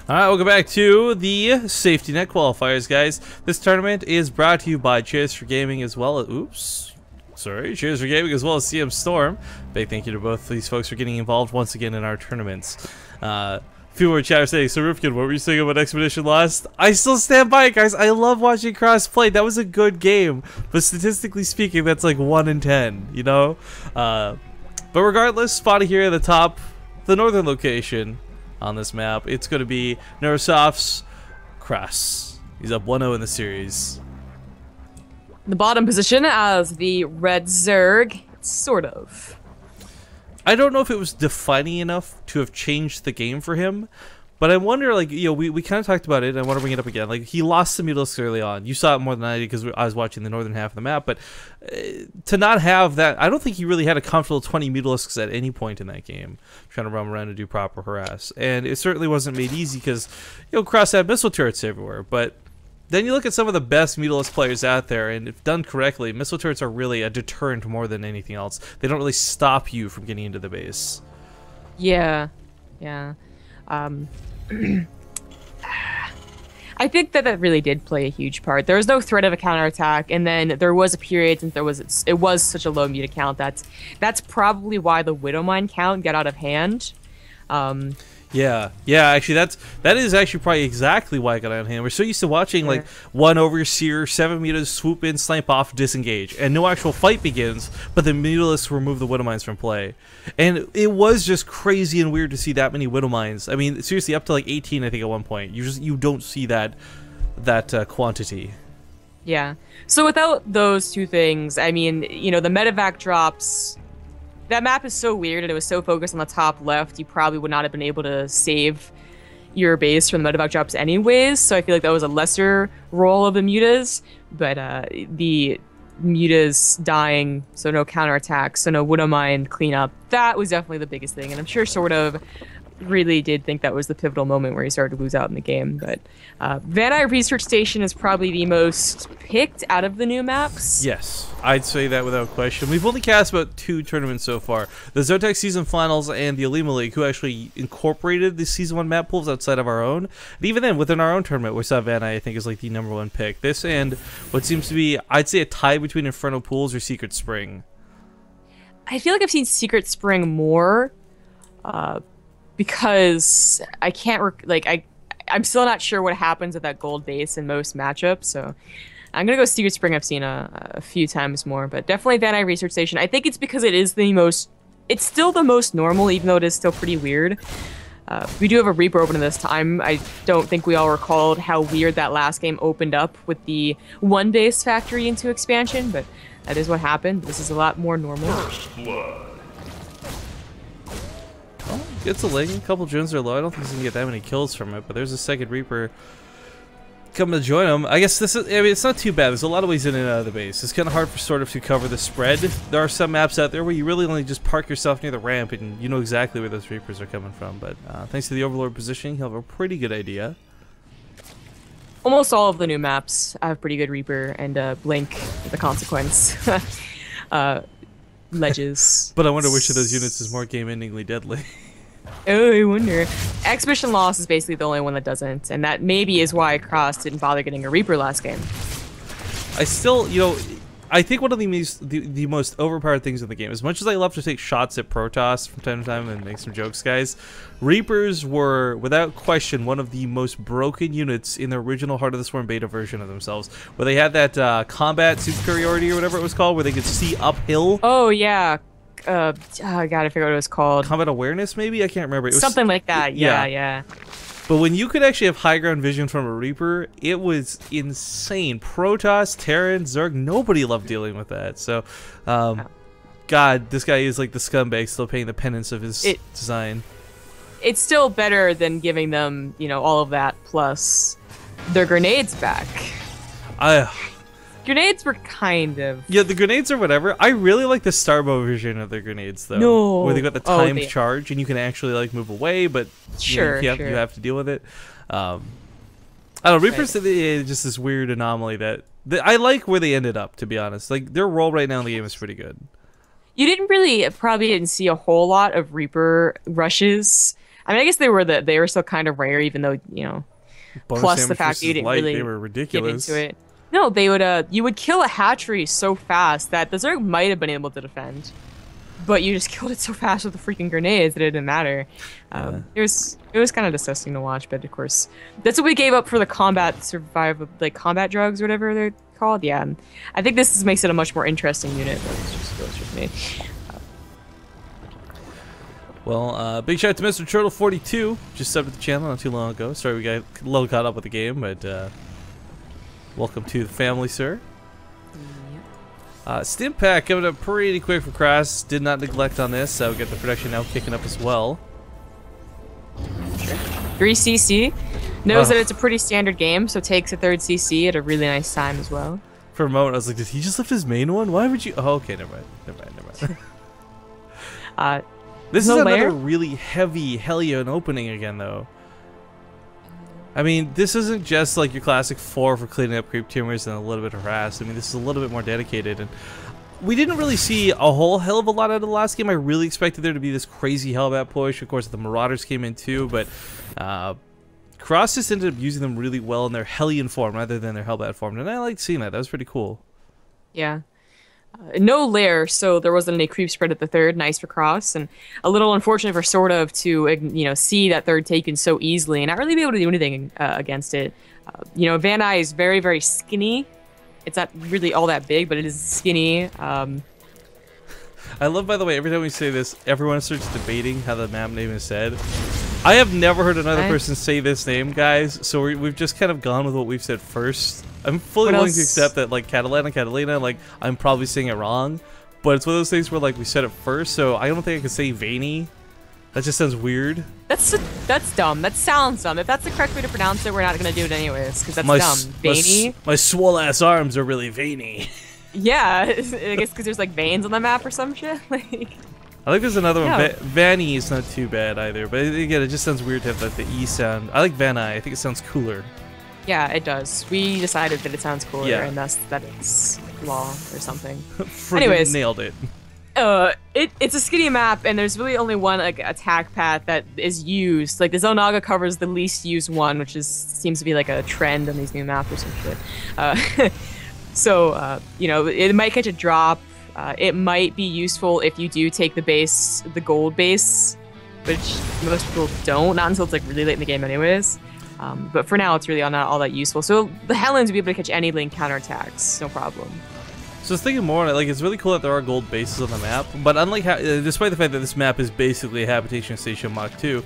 Alright, welcome back to the Safety Net Qualifiers, guys. This tournament is brought to you by Cheers for Gaming as well as... Cheers for Gaming as well as CM Storm. Big thank you to both these folks for getting involved once again in our tournaments. People were chatting saying, so Rifkin, what were you saying about Expedition Lost? I still stand by it, guys. I love watching Krass play. That was a good game. But statistically speaking, that's like 1 in 10, you know? But regardless, spotted here at the top, the northern location on this map, it's going to be Neurosoft's Krass. He's up 1-0 in the series. The bottom position as the red Zerg, SortOf. I don't know if it was defining enough to have changed the game for him, but I wonder, like, you know, we kind of talked about it, and I want to bring it up again. Like, he lost some Ultralisk early on. You saw it more than I did because I was watching the northern half of the map, but to not have that, I don't think he really had a comfortable 20 Ultralisks at any point in that game, trying to roam around and do proper harass. And it certainly wasn't made easy because, you know, Krass had missile turrets everywhere, but then you look at some of the best Ultralisk players out there, and if done correctly, missile turrets are really a deterrent more than anything else. They don't really stop you from getting into the base. Yeah. I think that really did play a huge part. There was no threat of a counterattack, and then there was a period since it was such a low muta count. That's probably why the Widowmine count got out of hand. Yeah, actually that is actually probably exactly why I got out of hand. We're so used to watching like one overseer, 7 mutas swoop in, snipe off, disengage, and no actual fight begins, but the mutalisks remove the Widowmines from play. And it was just crazy and weird to see that many Widowmines. I mean, seriously, up to like 18 I think at one point. You don't see that quantity. Yeah. So without those two things, I mean, you know, the medevac drops. That map is so weird, and it was so focused on the top left, you probably would not have been able to save your base from the medevac drops anyways, so I feel like that was a lesser role of the mutas, but the mutas dying, so no counterattack, so no Widowmine cleanup, that was definitely the biggest thing, and I'm sure SortOf really did think that was the pivotal moment where he started to lose out in the game. But Van Nuys Research Station is probably the most picked out of the new maps. Yes, I'd say that without question. We've only cast about 2 tournaments so far. The Zotac Season Finals and the Alima League, who actually incorporated the Season 1 map pools outside of our own. And even then, within our own tournament, we saw Van Nuys, I think, is like the #1 pick. This and what seems to be, I'd say, a tie between Inferno Pools or Secret Spring. I feel like I've seen Secret Spring more, because I can't I'm still not sure what happens at that gold base in most matchups, so I'm gonna go Secret Spring. I've seen a few times more, but definitely Van Nuys Research Station. I think it's because it's still the most normal, even though it is still pretty weird. We do have a Reaper open this time. I don't think we all recalled how weird that last game opened up with the 1 base factory into expansion, but that is what happened. This is a lot more normal. Well, gets a ling. A couple drones are low. I don't think he's gonna get that many kills from it, but there's a second Reaper coming to join him. I guess it's not too bad. There's a lot of ways in and out of the base. It's kind of hard for SortOf to cover the spread. There are some maps out there where you really only just park yourself near the ramp and you know exactly where those Reapers are coming from. But thanks to the Overlord positioning, he'll have a pretty good idea. Almost all of the new maps have pretty good Reaper and Blink, the consequence. Ledges. But I wonder which of those units is more game-endingly deadly. Oh, I wonder. Expedition Lost is basically the only one that doesn't, and that maybe is why Krass didn't bother getting a Reaper last game. I still, you know, I think one of the most overpowered things in the game, as much as I love to take shots at Protoss from time to time and make some jokes, guys, Reapers were, without question, one of the most broken units in the original Heart of the Swarm beta version of themselves, where they had that combat superiority or whatever it was called, where they could see uphill. Oh, yeah. I gotta figure out what it was called. Combat awareness, maybe? I can't remember. It was something like that, yeah. But when you could actually have high ground vision from a Reaper, it was insane. Protoss, Terran, Zerg, nobody loved dealing with that. So, God, this guy is like the scumbag still paying the penance of his design. It's still better than giving them, you know, all of that plus their grenades back. Grenades were kind of... Yeah, the grenades are whatever. I really like the Starbow version of their grenades, though. No. Where they got the timed charge, and you can actually, like, move away, but you have to deal with it. I don't know, Reapers is just this weird anomaly that I like where they ended up, to be honest. Like, their role right now in the game is pretty good. You probably didn't see a whole lot of Reaper rushes I mean, I guess they were still kind of rare, even though, you know, Bonus plus the damage fact that you versus didn't light, really they were get ridiculous. into it. No, they would you would kill a hatchery so fast that the Zerg might have been able to defend, but you just killed it so fast with the freaking grenades that it didn't matter. It was kind of disgusting to watch, but of course that's what we gave up for the combat survival, like combat drugs or whatever they're called. Yeah, I think this makes it a much more interesting unit. But it's just me. Well, big shout out to Mr. Turtle42, just subbed to the channel not too long ago. Sorry we got a little caught up with the game, but welcome to the family, sir. Stim pack coming up pretty quick for Krass. Did not neglect on this, so we got the production now kicking up as well. 3 CC. Knows that it's a pretty standard game, so takes a 3rd CC at a really nice time as well. For a moment, I was like, did he just lift his main one? Why would you? Oh, okay, never mind. This is another really heavy Hellion opening again, though. I mean, this isn't just like your classic 4 for cleaning up creep tumors and a little bit of harass. I mean, this is a little bit more dedicated, and we didn't really see a whole hell of a lot out of the last game. I really expected there to be this crazy Hellbat push. Of course, the Marauders came in too, but Krass just ended up using them really well in their Hellion form rather than their Hellbat form, and I liked seeing that. That was pretty cool. Yeah. No lair, so there wasn't any creep spread at the 3rd. Nice for Krass, and a little unfortunate for SortOf to, you know, see that 3rd taken so easily and not really be able to do anything against it. You know, Van Eye is very, very skinny. It's not really all that big, but it is skinny. I love, by the way, every time we say this, everyone starts debating how the map name is said. I have never heard another person say this name, guys, so we've just kind of gone with what we've said first. I'm fully willing to accept that, like, Catalina, like, I'm probably saying it wrong, but it's one of those things where, like, we said it first, so I don't think I could say Veiny. That just sounds weird. That's dumb. That sounds dumb. If that's the correct way to pronounce it, we're not going to do it anyways, because that's dumb. Veiny? My swole-ass arms are really veiny. Yeah, I guess because there's, like, veins on the map or some shit. Like, I think there's another one. Vanny is not too bad either, but again, it just sounds weird to have like, the E sound. I like Van Eye. I think it sounds cooler. Yeah, it does. We decided that it sounds cooler, and thus that it's law or something. Anyways, nailed it. It's a skinny map, and there's really only one like attack path that is used. Like the Zonaga covers the least used one, which seems to be like a trend on these new maps or some shit. So you know, it might catch a drop. It might be useful if you do take the gold base, which most people don't, not until it's like really late in the game anyways. But for now, it's really not all that useful. So the Hellions will be able to catch any link counterattacks, no problem. So I was thinking more, like, it's really cool that there are gold bases on the map, but unlike, despite the fact that this map is basically a Habitation Station Mach 2,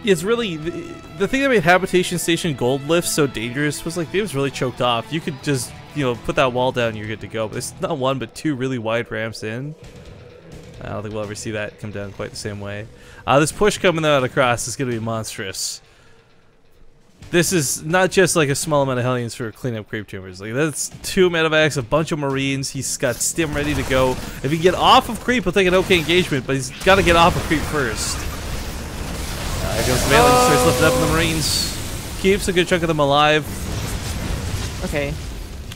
it's really, the thing that made Habitation Station gold lift so dangerous was, like, it was really choked off. You could just, you know, put that wall down and you're good to go, but it's not one, but 2 really wide ramps in. I don't think we'll ever see that come down quite the same way. This push coming out of Krass is going to be monstrous. This is not just like a small amount of Hellions for cleaning up creep tumors. Like that's 2 medevacs, a bunch of Marines. He's got stim ready to go. If he can get off of creep, he'll take an okay engagement, but he's got to get off of creep first. Here goes the melee, starts lifting up in the Marines. Keeps a good chunk of them alive. Okay.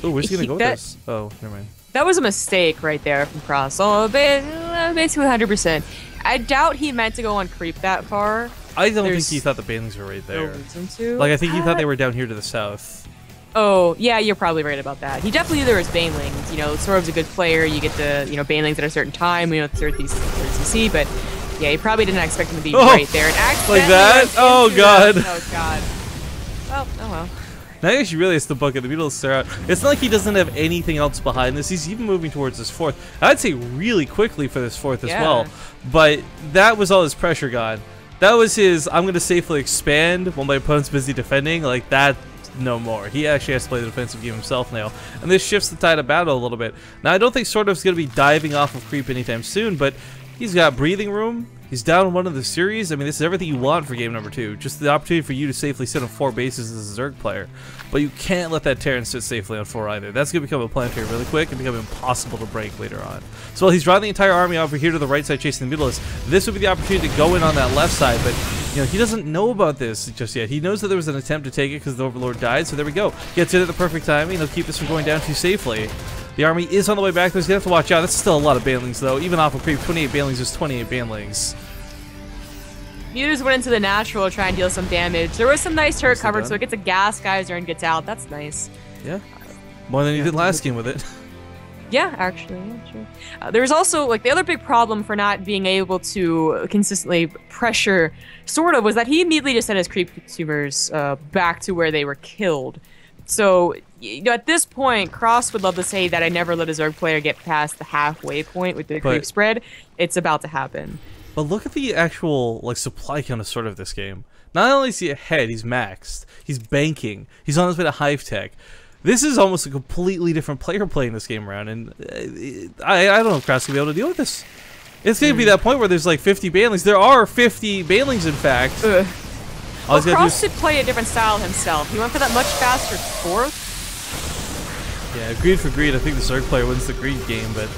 Oh, where's he gonna go with this? Oh, never mind. That was a mistake right there from Krass. Oh, basically 100%. I doubt he meant to go on creep that far. I don't think he thought the Banelings were right there. No reason to. Like, I think he thought they were down here to the south. Oh, yeah, you're probably right about that. He definitely knew there was Banelings. You know, SortOf's a good player. You get the, you know, Banelings at a certain time. You know, 30 CC, but yeah, he probably didn't expect them to be right there. And like that? Oh, God. Oh, God. Well, oh, well. Now I actually realized the bucket, the beetle stare out. It's not like he doesn't have anything else behind this. He's even moving towards this 4th. I'd say really quickly for this 4th as well. But that was all his pressure gone. That was his, I'm going to safely expand while my opponent's busy defending. Like that, no more. He actually has to play the defensive game himself now. And this shifts the tide of battle a little bit. Now I don't think SortOf's going to be diving off of creep anytime soon, but he's got breathing room. He's down one of the series. I mean, this is everything you want for game number 2. Just the opportunity for you to safely sit on 4 bases as a Zerg player. But you can't let that Terran sit safely on 4 either. That's going to become a planetary really quick and become impossible to break later on. So while he's driving the entire army over here to the right side chasing the Mutalisk, this would be the opportunity to go in on that left side. But, you know, he doesn't know about this just yet. He knows that there was an attempt to take it because the Overlord died. So there we go. Gets in at the perfect timing. He'll keep this from going down too safely. The army is on the way back. He's going to have to watch out. That's still a lot of Banelings, though. Even off of creep, 28 Banelings is 28 Banelings. Mutas went into the natural to try and deal some damage. There was some nice turret coverage, done. so it gets a gas geyser and gets out. That's nice. Yeah. More than you did last game with it. Yeah, actually, yeah, sure. There's also, like, the other big problem for not being able to consistently pressure SortOf was that he immediately just sent his creep consumers back to where they were killed. So, you know, at this point, Krass would love to say that I never let a Zerg player get past the halfway point with the creep spread. It's about to happen. But look at the actual, like, supply count of SortOf this game. Not only is he ahead, he's maxed. He's banking. He's on his way to Hive Tech. This is almost a completely different player playing this game around, and I don't know if Krass can be able to deal with this. It's going to be that point where there's like 50 banelings. There are 50 banelings, in fact. Well, Krass should play a different style himself. He went for that much faster fourth. Yeah, greed for greed. I think the Zerg player wins the greed game, but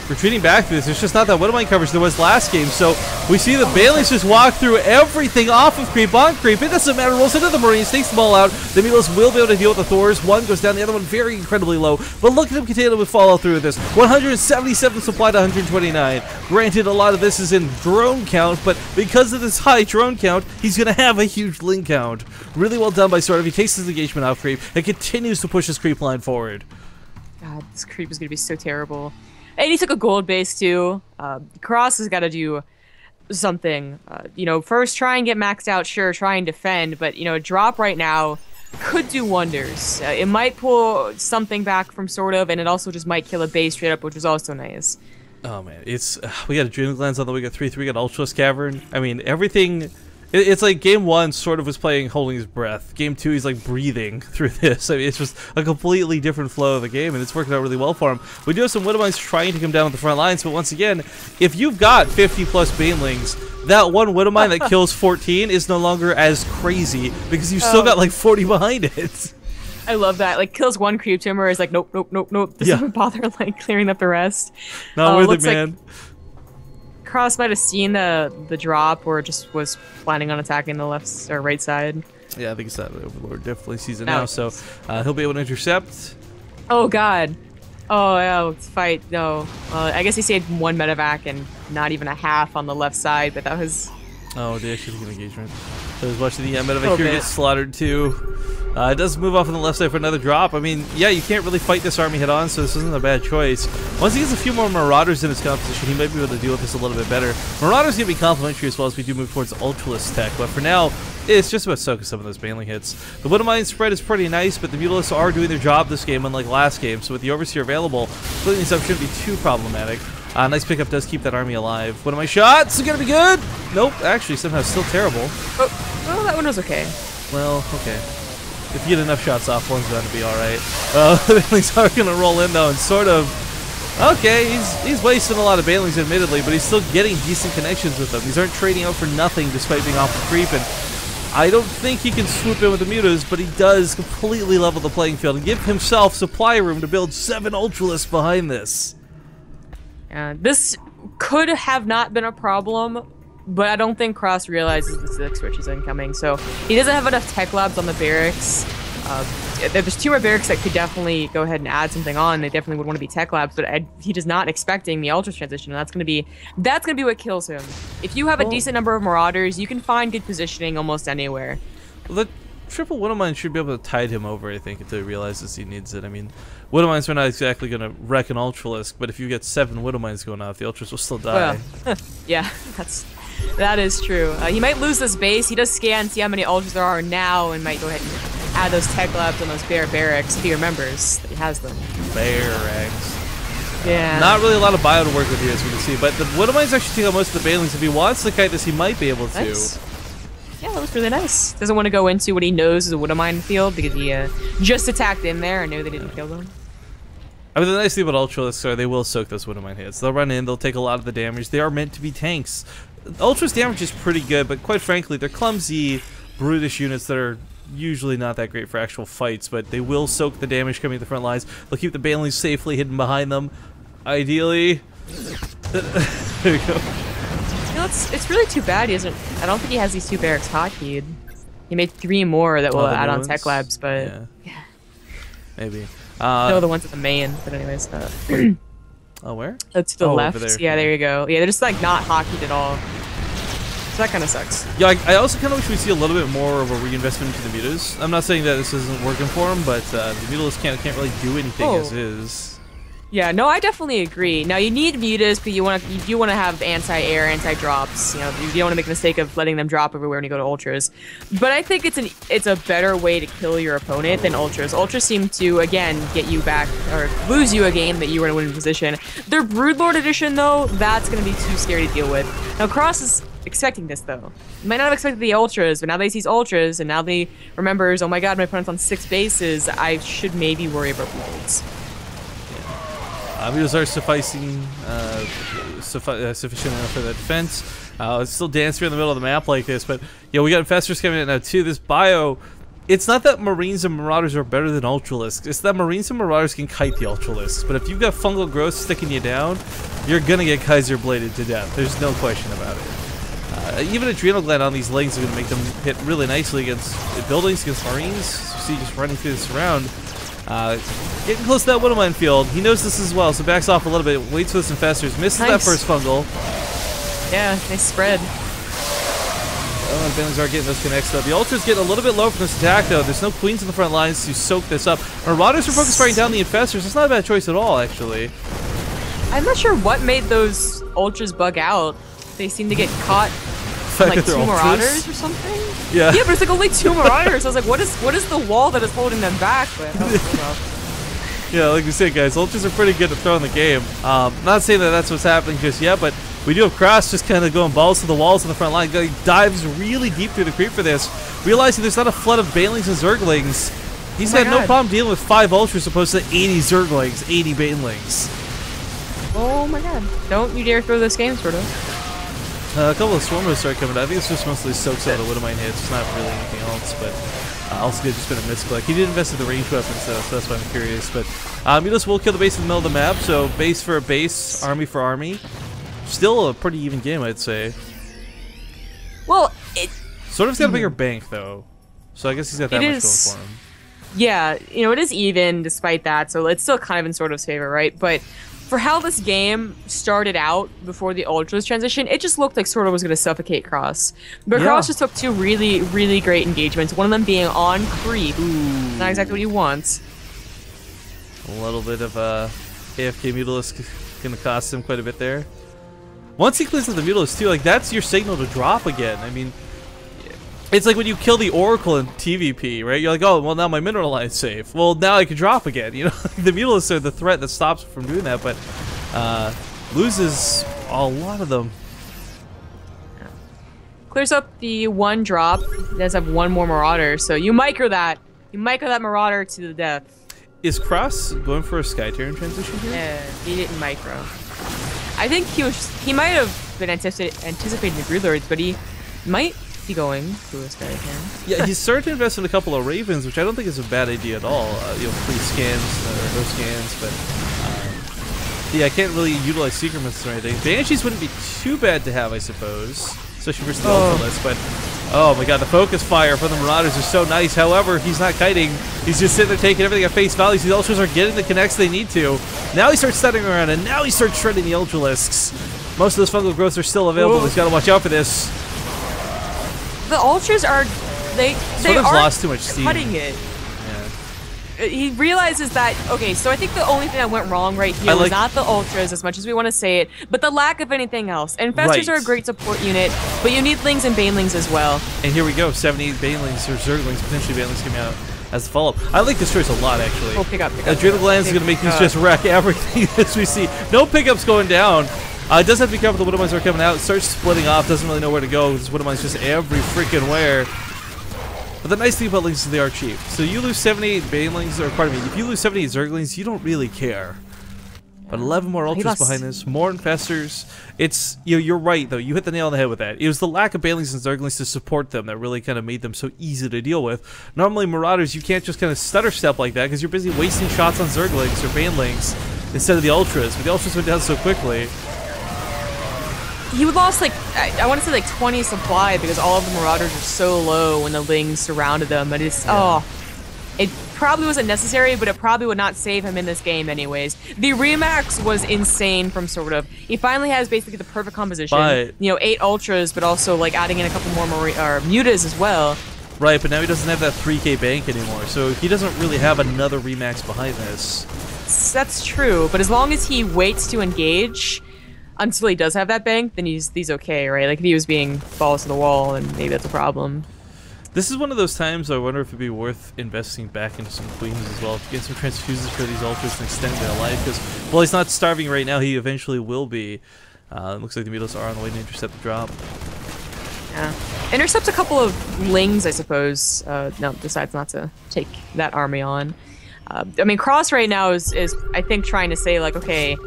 retreating back to this, there's just not that Widowmine coverage there was last game, so we see the banelings just walk through everything off of creep on creep. It doesn't matter, rolls into the Marines, takes them all out. The Mulos will be able to deal with the Thors. One goes down, the other one very incredibly low, but look at him continue to follow through with this. 177 supply to 129. Granted, a lot of this is in drone count, but because of this high drone count, he's going to have a huge link count. Really well done by SortOf. He takes his engagement off creep and continues to push his creep line forward. God, this creep is going to be so terrible. And he took a gold base too. Krass has got to do something. You know, first try and get maxed out, sure, try and defend, but, you know, a drop right now could do wonders. It might pull something back from SortOf, and it also just might kill a base straight up, which was also nice. Oh man, it's we got Adrenal Glands on the way, we got 3-3, we got Ultralisk Cavern. I mean, everything. It's like game one SortOf was playing holding his breath. Game two, he's like breathing through this. I mean, it's just a completely different flow of the game, and it's working out really well for him. We do have some Widowmines trying to come down at the front lines, but once again, if you've got 50 plus banelings, that one Widowmine that kills 14 is no longer as crazy because you've still got like 40 behind it. I love that. Like, kills one creep tumor, is like, nope, nope, nope, nope. Doesn't bother like clearing up the rest. Not worth it, man. Krass might have seen the drop, or just was planning on attacking the left or right side. Yeah, I think it's that Overlord definitely sees it now, so he'll be able to intercept. Oh god. Oh yeah, let's fight. No, I guess he saved one medevac and not even a half on the left side, but that was. Oh, they actually took an engagement. So I was watching the medevac here get slaughtered too. It does move off on the left side for another drop. I mean, yeah, you can't really fight this army head on, so this isn't a bad choice. Once he gets a few more Marauders in his composition, he might be able to deal with this a little bit better. Marauders going to be complementary as well as we do move towards Ultralisk tech, but for now, it's just about soaking some of those baneling hits. The Widowmine spread is pretty nice, but the Mutalisks are doing their job this game, unlike last game, so with the Overseer available, splitting these up shouldn't be too problematic. Nice pickup does keep that army alive. One of my shots is going to be good. Nope, actually, somehow still terrible. Oh, well, that one was okay. Well, okay. If you get enough shots off, one's going to be alright. The banelings are going to roll in, though, and SortOf. Okay, he's wasting a lot of banelings, admittedly, but he's still getting decent connections with them. These aren't trading out for nothing despite being off the creep, and I don't think he can swoop in with the mutas, but he does completely level the playing field and give himself supply room to build 7 Ultralisks behind this. This could have not been a problem, but I don't think Krass realizes the 6 switch is incoming, so he doesn't have enough tech labs on the barracks. There's 2 more barracks that could definitely go ahead and add something on. They definitely would want to be tech labs, but he is not expecting the Ultra transition, and that's gonna be what kills him. If you have a decent number of Marauders, you can find good positioning almost anywhere. Well, the triple Widowmine should be able to tide him over, I think, until he realizes he needs it. I mean, Widowmines are not exactly going to wreck an Ultralisk, but if you get 7 Widowmines going off, the Ultras will still die. Well, yeah, that is true. He might lose this base. He does scan, see how many Ultras there are now, and might go ahead and add those tech labs on those bare barracks if he remembers that he has them. Barracks. Yeah. Not really a lot of bio to work with here, as we can see, but the Widowmines actually take out most of the banelings. If he wants to kite this, he might be able to. Nice. Yeah, that was really nice. Doesn't want to go into what he knows is a Widowmine field because he just attacked in there and knew they didn't kill them. I mean, the nice thing about Ultralisks are they will soak those Widowmine hits. They'll run in, they'll take a lot of the damage. They are meant to be tanks. Ultra's damage is pretty good, but quite frankly, they're clumsy, brutish units that are usually not that great for actual fights, but they will soak the damage coming to the front lines. They'll keep the banelings safely hidden behind them. Ideally. There we go. You know, it's really too bad he doesn't. I don't think he has these 2 barracks hotkeyed. He made 3 more that will add on tech labs, but yeah. Maybe. No, the ones at the main, but anyways. Oh, where? To the left. Over there. Yeah, there you go. Yeah, they're just like not hotkeyed at all. So that kind of sucks. Yeah, I also kind of wish we see a little bit more of a reinvestment into the mutas. I'm not saying that this isn't working for him, but the mutas can't really do anything as is. Yeah, no, I definitely agree. Now you need mutas, but you do want to have anti-air, anti-drops. You know, you don't want to make the mistake of letting them drop everywhere when you go to ultras. But I think it's a better way to kill your opponent than ultras. Ultras seem to again get you back or lose you a game that you were in a winning position. Their Broodlord edition though, that's gonna be too scary to deal with. Now Krass is expecting this though. He might not have expected the ultras, but now that he sees ultras and now that he remembers, oh my god, my opponent's on 6 bases, I should maybe worry about molds. Mutas are sufficient enough for the defense. It's still dancing in the middle of the map like this, but yeah, we got infestors coming in now too. This bio, it's not that Marines and Marauders are better than Ultralisks. It's that Marines and Marauders can kite the Ultralisks. But if you've got fungal growth sticking you down, you're gonna get Kaiser bladed to death. There's no question about it. Even Adrenal Gland on these legs are gonna make them hit really nicely against buildings, against Marines. So you see just running through this round. Getting close to that Widow Minefield. He knows this as well, so backs off a little bit, waits for those infestors, misses that first fungal. Yeah, nice spread. Oh, the Banelings are getting those connects though. The Ultra's getting a little bit low from this attack though. There's no Queens in the front lines to soak this up. Marauders are focus firing down the infestors. It's not a bad choice at all, actually. I'm not sure what made those Ultras bug out. They seem to get caught like 2 Marauders or something. Yeah. Yeah, but it's like only 2 Marauders. I was like, what is the wall that is holding them back? But yeah, like we said, guys, Ultras are pretty good at throwing the game. Not saying that that's what's happening just yet, but we do have Krass just kind of going balls to the walls in the front line. He dives really deep through the creep for this, realizing there's not a flood of Banelings and Zerglings. He's got no problem dealing with 5 Ultras opposed to 80 Zerglings, 80 Banelings. Oh my god. Don't you dare throw this game, SortOf. A couple of Swarmers start coming out. I think it's just mostly soaks out of Widowmine hits. It's not really anything else, but also could have just been a misclick. He did invest in the ranged weapons though, so that's why I'm curious. But Mutas will kill the base in the middle of the map, so base for a base, army for army. Still a pretty even game, I'd say. Well, SortOf's got a bigger bank though, so I guess he's got that much going for him. Yeah, you know, it is even despite that, so it's still kind of in SortOf's favor, right? But for how this game started out before the Ultras transition, it just looked like SortOf was going to suffocate Krass. But Krass just took 2 really, really great engagements, one of them being on creep. Ooh. Not exactly what he wants. A little bit of AFK Mutalisk going to cost him quite a bit there. Once he cleans up the Mutalisk too, like that's your signal to drop again. I mean, it's like when you kill the Oracle in TVP, right? You're like, oh, well, now my mineral line's safe. Well, now I can drop again, you know? The Mutalisks are the threat that stops him from doing that, but loses a lot of them. Yeah. Clears up the 1 drop. He does have 1 more Marauder, so you micro that. You micro that Marauder to the death. Is Krass going for a Sky Terran transition here? Yeah, he didn't micro. I think he might have been anticipating the Broodlords, but he might be going to a Sky Terran. Yeah, he's starting to invest in a couple of Ravens, which I don't think is a bad idea at all. You know, free scans or no scans, but yeah, I can't really utilize skirmishes or anything. Banshees wouldn't be too bad to have, I suppose, especially versus the Ultralisk, but oh my god, the focus fire from the Marauders is so nice. However, he's not kiting. He's just sitting there taking everything at face value. These Ultras are getting the connects they need to. Now he starts setting around, and now he starts shredding the Ultralisks. Most of those fungal growths are still available. He's got to watch out for this. The Ultras are they are lost too much steam. Cutting it. Yeah. He realizes that, okay, so I think the only thing that went wrong right here was not the Ultras as much as we want to say it, but the lack of anything else. Infestors are a great support unit, but you need Lings and Banelings as well. And here we go, 78 Banelings or Zerglings, potentially Banelings coming out as the follow-up. I like this choice a lot, actually. Oh, pick up. Adrenal Glands is going to make these just wreck everything as we see. No pickups going down. It does have to be careful. The Widowmines are coming out. It starts splitting off. Doesn't really know where to go. This Widowmine's just every freaking where. But the nice thing about Lings is they are cheap. So you lose 78 Banelings, or pardon me, if you lose 78 Zerglings, you don't really care. But 11 more Ultras behind this, more Infestors. It's, you know, you're right though. You hit the nail on the head with that. It was the lack of Banelings and Zerglings to support them that really kind of made them so easy to deal with. Normally Marauders, you can't just kind of stutter step like that because you're busy wasting shots on Zerglings or Banelings instead of the Ultras. But the Ultras went down so quickly. He lost like, I want to say like 20 supply because all of the Marauders are so low when the Lings surrounded them. And it's, It probably wasn't necessary, but it probably would not save him in this game anyways. The Remax was insane from SortOf. He finally has basically the perfect composition. But, you know, 8 Ultras, but also like adding in a couple more Mutas as well. Right, but now he doesn't have that 3k bank anymore, so he doesn't really have another Remax behind this. That's true, but as long as he waits to engage until he does have that bank, then he's okay, right? Like if he was being balls to the wall, then maybe that's a problem. This is one of those times I wonder if it'd be worth investing back into some queens as well, to get some transfuses for these ultras and extend their life, because while he's not starving right now, he eventually will be. It looks like the Mutas are on the way to intercept the drop. Yeah. Intercepts a couple of Lings, I suppose. No, decides not to take that army on. I mean, Krass right now is I think trying to say like, okay,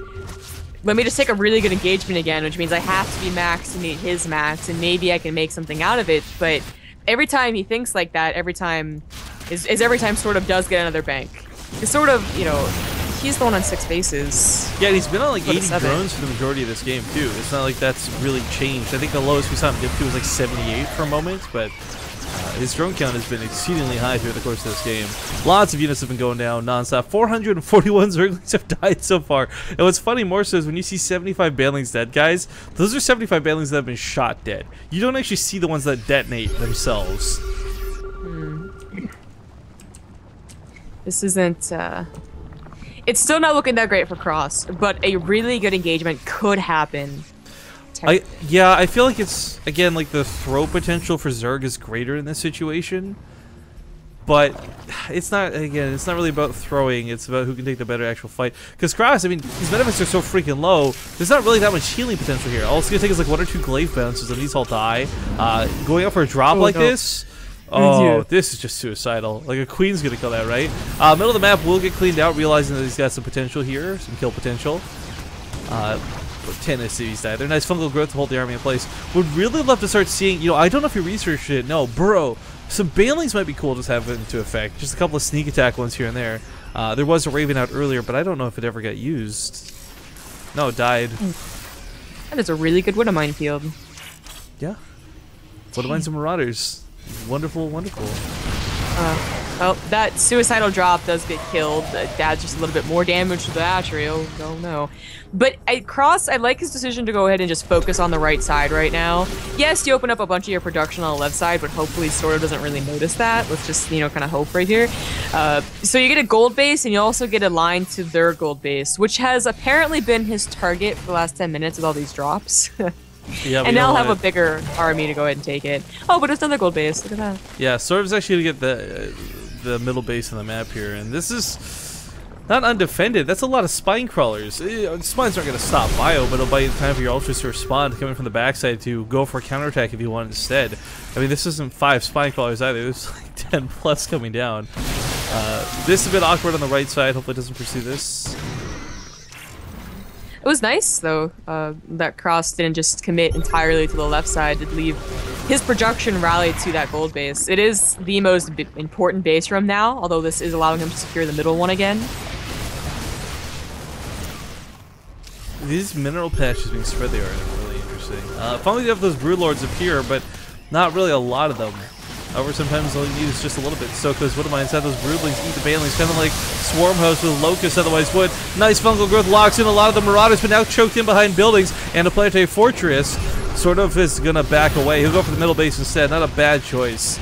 let me just take a really good engagement again, which means I have to be maxed to meet his max, and maybe I can make something out of it. But every time he thinks like that, every time SortOf does get another bank. Because SortOf, you know, he's the one on 6 bases. Yeah, he's been on like 80 drones for the majority of this game too. It's not like that's really changed. I think the lowest we saw him dip to was like 78 for a moment, but his drone count has been exceedingly high through the course of this game. Lots of units have been going down nonstop. 441 Zerglings have died so far. And what's funny more so is when you see 75 Banelings dead, guys, those are 75 Banelings that have been shot dead. You don't actually see the ones that detonate themselves. This isn't... It's still not looking that great for Krass, but a really good engagement could happen. Yeah, I feel like it's, again, like the throw potential for Zerg is greater in this situation. But it's not, again, it's not really about throwing, it's about who can take the better actual fight. Because Krass, I mean, his benefits are so freaking low, there's not really that much healing potential here. All it's going to take is like 1 or 2 glaive bounces and these all die. Going up for a drop like this, oh, this is just suicidal. Like a queen's going to kill that, right? Middle of the map will get cleaned out, realizing that he's got some potential here, some kill potential. 10 SCVs died. They're nice fungal growth to hold the army in place. Would really love to start seeing, you know, I don't know if you researched it. No, Burrow. Some Banelings might be cool to have into effect. Just a couple of sneak attack ones here and there. There was a Raven out earlier, but I don't know if it ever got used. No, it died. That is a really good Widow Minefield. Yeah. Widow Mines and Marauders. Wonderful, wonderful. Oh, that suicidal drop does get killed. Adds just a little bit more damage to the battery. Oh no. But at Krass, I like his decision to go ahead and just focus on the right side right now. Yes, you open up a bunch of your production on the left side, but hopefully SortOf doesn't really notice that. Let's just, you know, kind of hope right here. So you get a gold base, and you also get a line to their gold base, which has apparently been his target for the last 10 minutes with all these drops. Yeah, and now I'll have a bigger army to go ahead and take it. Oh, but it's another gold base. Look at that. Yeah, SortOf's actually going to get the middle base on the map here, and this is not undefended. That's a lot of spine crawlers. Spines aren't going to stop bio, but it'll buy you time for your ultras to respond, coming from the backside to go for a counterattack if you want instead. I mean, this isn't 5 spine crawlers either. There's like 10 plus coming down. This is a bit awkward on the right side. Hopefully it doesn't pursue this. It was nice, though, that Krass didn't just commit entirely to the left side, did leave his production rallied to that gold base. It is the most important base for him now, although this is allowing him to secure the middle one again. These mineral patches being spread there are really interesting. Finally you have those Broodlords appear, but not really a lot of them. However, sometimes all you need is just a little bit. So, because what am I inside those Broodlings eat the Banelings, kind of like Swarm Host with Locust otherwise would. Nice fungal growth locks in a lot of the Marauders, but now choked in behind buildings and a planetary fortress. SortOf is going to back away. He'll go for the middle base instead. Not a bad choice.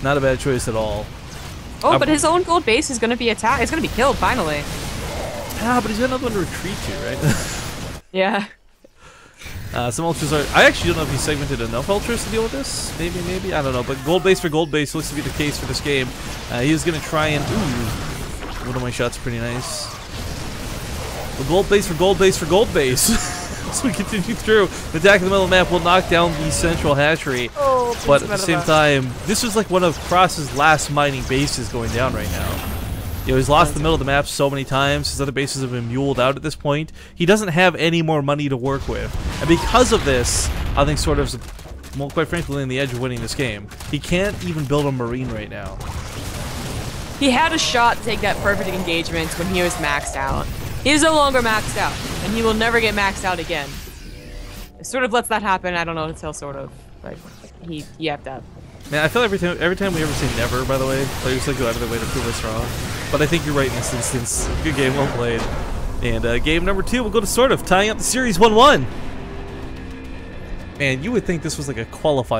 Not a bad choice at all. Oh, but his own gold base is going to be attacked. It's going to be killed, finally. Ah, but he's got another one to retreat to, right? Yeah. Some ultras are... I actually don't know if he segmented enough ultras to deal with this. Maybe. I don't know. But gold base for gold base looks to be the case for this game. He is going to try and... Ooh. One of my shots pretty nice. Well, gold base for gold base for gold base. As we continue through, the attack in the middle of the map will knock down the central hatchery. Oh, but at the same time, this is like one of Krass's last mining bases going down right now. You know, he's lost the middle of the map so many times. His other bases have been muled out at this point. He doesn't have any more money to work with. And because of this, I think SortOf's, well, quite frankly, on the edge of winning this game. He can't even build a Marine right now. He had a shot to take that perfect engagement when he was maxed out. He is no longer maxed out, and he will never get maxed out again. If SortOf lets that happen, I don't know what to tell SortOf. but he yapped up. Man, I feel every time we ever say never, by the way, players like go out of their way to prove us wrong. But I think you're right in this instance. Good game, well played. And game number 2 will go to SortOf, tying up the series 1-1. Man, you would think this was like a qualifier.